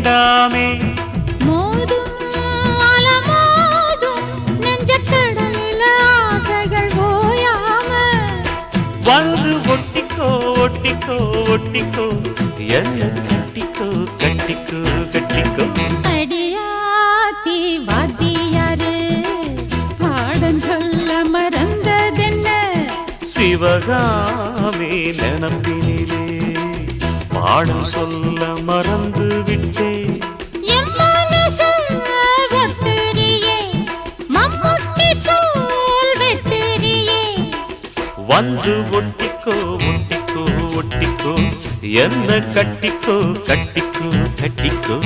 வேண்டாமே மோதும் அலமோதும் நெஞ்சக்கடலில் ஆசைகள் ஓயாம வந்து ஒட்டிக்கோ ஒட்டிக்கோ ஒட்டிக்கோ என்ன கட்டிக்கோ கட்டிக்கோ கட்டிக்கோ அடியாத்தி வாத்தியாரு பாடம் சொல்ல மறந்ததென்ன சிவகாமி நினப்பினிலே பாடம் சொல்ல மறந்து விட்டேன் என் மனசு ஒட்டுறியே மம்முட்டி போல் வெட்டுறியே வந்து ஒட்டிக்கோ ஒட்டிக்கோ ஒட்டிக்கோ என்ன கட்டிக்கோ கட்டிக்கோ கட்டிக்கோ